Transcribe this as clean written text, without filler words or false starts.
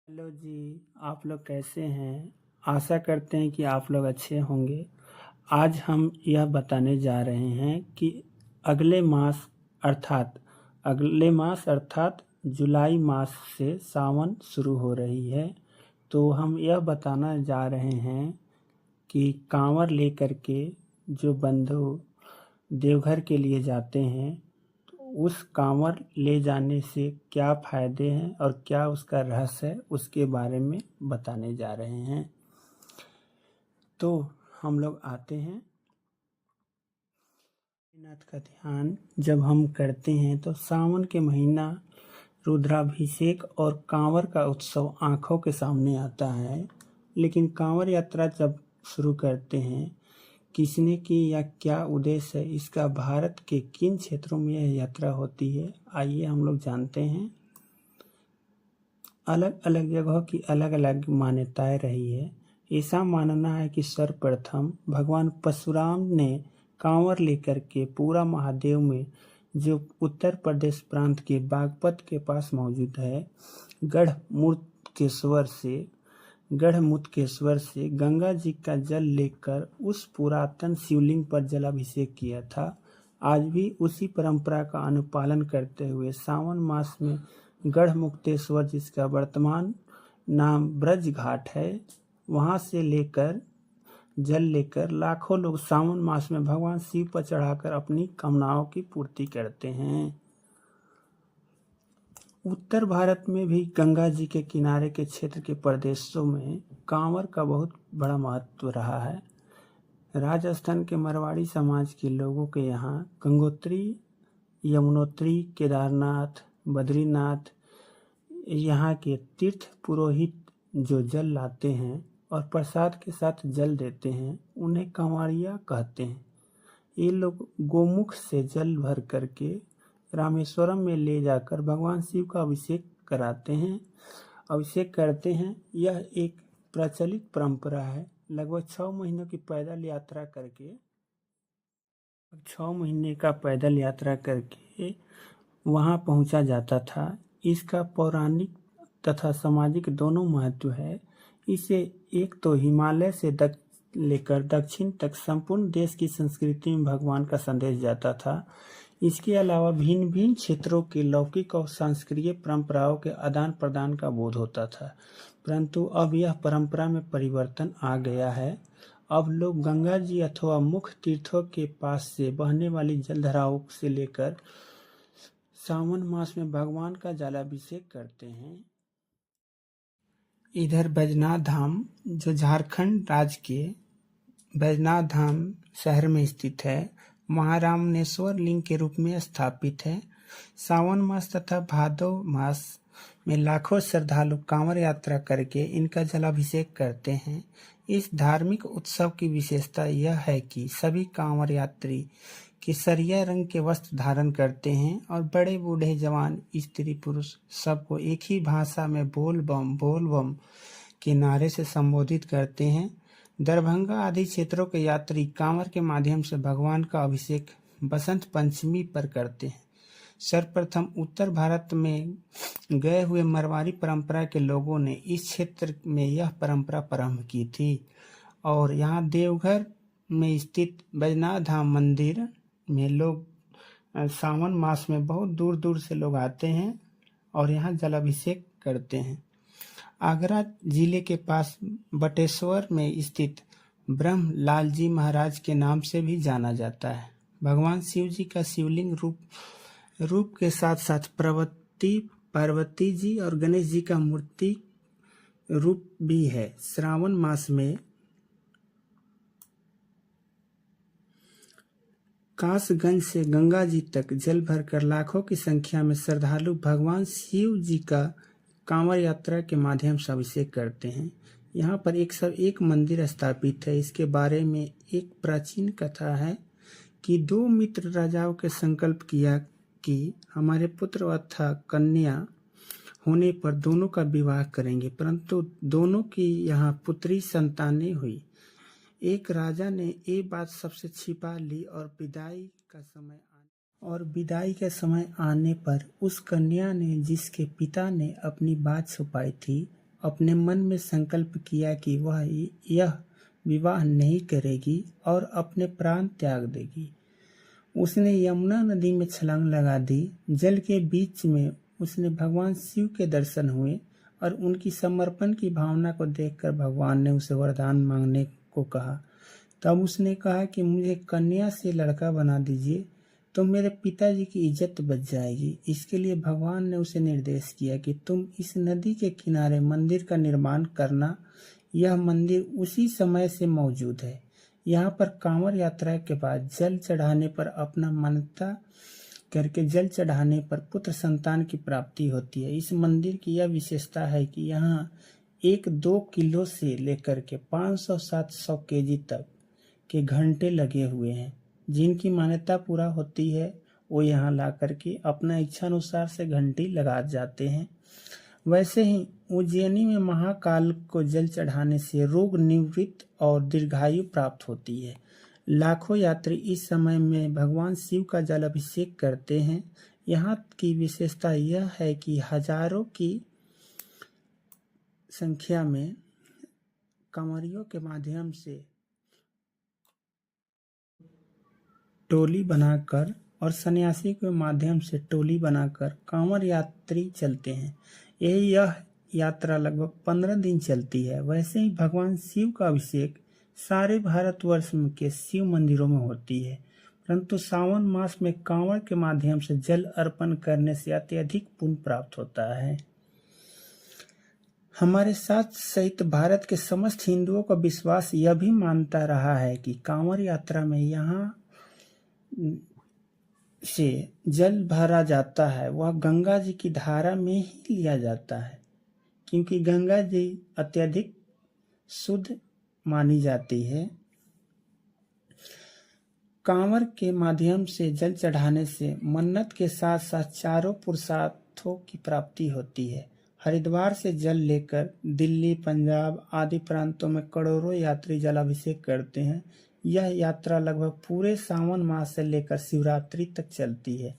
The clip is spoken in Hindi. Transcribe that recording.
हेलो जी। आप लोग कैसे हैं? आशा करते हैं कि आप लोग अच्छे होंगे। आज हम यह बताने जा रहे हैं कि अगले मास अर्थात अगले मास जुलाई मास से सावन शुरू हो रही है। तो हम यह बताना जा रहे हैं कि कांवर लेकर के जो बंधु देवघर के लिए जाते हैं, तो उस कांवर ले जाने से क्या फायदे हैं और क्या उसका रहस्य है, उसके बारे में बताने जा रहे हैं। तो हम लोग आते हैं। नाथ का ध्यान जब हम करते हैं तो सावन के महीना रुद्राभिषेक और कांवर का उत्सव आंखों के सामने आता है। लेकिन कांवर यात्रा जब शुरू करते हैं, किसने की या क्या उद्देश्य है, इसका भारत के किन क्षेत्रों में यह यात्रा होती है, आइए हम लोग जानते हैं। अलग अलग जगहों की अलग अलग मान्यताएं रही है। ऐसा मानना है कि सर्वप्रथम भगवान परशुराम ने कांवर लेकर के पूरा महादेव में, जो उत्तर प्रदेश प्रांत के बागपत के पास मौजूद है, गढ़मुक्तेश्वर से गंगा जी का जल लेकर उस पुरातन शिवलिंग पर जलाभिषेक किया था। आज भी उसी परंपरा का अनुपालन करते हुए सावन मास में गढ़मुक्तेश्वर, जिसका वर्तमान नाम ब्रज घाट है, वहां से जल लेकर लाखों लोग सावन मास में भगवान शिव पर चढ़ाकर अपनी कामनाओं की पूर्ति करते हैं। उत्तर भारत में भी गंगा जी के किनारे के क्षेत्र के प्रदेशों में कांवर का बहुत बड़ा महत्व रहा है। राजस्थान के मारवाड़ी समाज के लोगों के यहाँ गंगोत्री, यमुनोत्री, केदारनाथ, बद्रीनाथ, यहाँ के तीर्थ पुरोहित जो जल लाते हैं और प्रसाद के साथ जल देते हैं, उन्हें कंवरिया कहते हैं। ये लोग गोमुख से जल भर करके रामेश्वरम में ले जाकर भगवान शिव का अभिषेक करते हैं। यह एक प्रचलित परंपरा है। लगभग 6 महीनों की पैदल यात्रा करके 6 महीने का पैदल यात्रा करके वहां पहुंचा जाता था। इसका पौराणिक तथा सामाजिक दोनों महत्व है। इसे एक तो हिमालय से लेकर दक्षिण तक संपूर्ण देश की संस्कृति में भगवान का संदेश जाता था। इसके अलावा भिन्न भिन्न क्षेत्रों के लौकिक और सांस्कृतिक परंपराओं के आदान प्रदान का बोध होता था। परंतु अब यह परंपरा में परिवर्तन आ गया है। अब लोग गंगा जी अथवा मुख्य तीर्थों के पास से बहने वाली जलधाराओं से लेकर सावन मास में भगवान का जलाभिषेक करते हैं। इधर बैजनाथ धाम, जो झारखंड राज्य के बैजनाथ धाम शहर में स्थित है, महारामनेश्वर लिंग के रूप में स्थापित है। सावन मास तथा भादव मास में लाखों श्रद्धालु कांवर यात्रा करके इनका जलाभिषेक करते हैं। इस धार्मिक उत्सव की विशेषता यह है कि सभी कांवर यात्री केसरिया रंग के वस्त्र धारण करते हैं और बड़े बूढ़े जवान स्त्री पुरुष सबको एक ही भाषा में बोल बम के नारे से संबोधित करते हैं। दरभंगा आदि क्षेत्रों के यात्री कांवर के माध्यम से भगवान का अभिषेक बसंत पंचमी पर करते हैं। सर्वप्रथम उत्तर भारत में गए हुए मारवाड़ी परंपरा के लोगों ने इस क्षेत्र में यह परंपरा प्रारंभ की थी और यहाँ देवघर में स्थित बैजनाथ धाम मंदिर में लोग सावन मास में बहुत दूर दूर से लोग आते हैं और यहाँ जलाभिषेक करते हैं। आगरा जिले के पास बटेश्वर में स्थित ब्रह्म लालजी महाराज के नाम से भी जाना जाता है। भगवान शिव जी का शिवलिंग रूप के साथ साथ पार्वती जी और गणेश जी का मूर्ति रूप भी है। श्रावण मास में कासगंज से गंगा जी तक जल भरकर लाखों की संख्या में श्रद्धालु भगवान शिव जी का कांवर यात्रा के माध्यम से अभिषेक करते हैं। यहाँ पर 101 मंदिर स्थापित है। इसके बारे में एक प्राचीन कथा है कि 2 मित्र राजाओं के संकल्प किया कि हमारे पुत्र अथवा कन्या होने पर दोनों का विवाह करेंगे, परंतु दोनों की यहाँ पुत्री संतानें हुई। एक राजा ने ये बात सबसे छिपा ली और विदाई का समय आने पर उस कन्या ने, जिसके पिता ने अपनी बात छुपाई थी, अपने मन में संकल्प किया कि वह यह विवाह नहीं करेगी और अपने प्राण त्याग देगी। उसने यमुना नदी में छलांग लगा दी। जल के बीच में उसने भगवान शिव के दर्शन हुए और उनकी समर्पण की भावना को देखकर भगवान ने उसे वरदान मांगने को कहा। तब उसने कहा कि मुझे कन्या से लड़का बना दीजिए तो मेरे पिताजी की इज्जत बच जाएगी। इसके लिए भगवान ने उसे निर्देश किया कि तुम इस नदी के किनारे मंदिर का निर्माण करना। यह मंदिर उसी समय से मौजूद है। यहाँ पर कांवड़ यात्रा के बाद जल चढ़ाने पर अपना मान्यता करके जल चढ़ाने पर पुत्र संतान की प्राप्ति होती है। इस मंदिर की यह विशेषता है कि यहाँ 1-2 किलो से लेकर के 500-700 केजी तक के घंटे लगे हुए हैं। जिनकी मान्यता पूरा होती है वो यहाँ ला करके अपना इच्छा अनुसार से घंटी लगा जाते हैं। वैसे ही उज्जैनी में महाकाल को जल चढ़ाने से रोग निवृत्त और दीर्घायु प्राप्त होती है। लाखों यात्री इस समय में भगवान शिव का जल अभिषेक करते हैं। यहाँ की विशेषता यह है कि हजारों की संख्या में कांवरियों के माध्यम से टोली बनाकर और सन्यासी के माध्यम से टोली बनाकर कांवड़ यात्री चलते हैं। यह यात्रा लगभग 15 दिन चलती है। वैसे ही भगवान शिव का अभिषेक सारे भारतवर्ष के शिव मंदिरों में होती है, परंतु सावन मास में कांवड़ के माध्यम से जल अर्पण करने से अत्यधिक पुण्य प्राप्त होता है। हमारे साथ सहित भारत के समस्त हिंदुओं का विश्वास यह भी मानता रहा है कि कांवड़ यात्रा में यहाँ से जल भरा जाता है वह गंगा जी की धारा में ही लिया जाता है, क्योंकि गंगा जी अत्यधिक शुद्ध मानी जाती है। कांवर के माध्यम से जल चढ़ाने से मन्नत के साथ साथ चारों पुरुषार्थों की प्राप्ति होती है। हरिद्वार से जल लेकर दिल्ली, पंजाब आदि प्रांतों में करोड़ों यात्री जलाभिषेक करते हैं। यह यात्रा लगभग पूरे सावन मास से लेकर शिवरात्रि तक चलती है।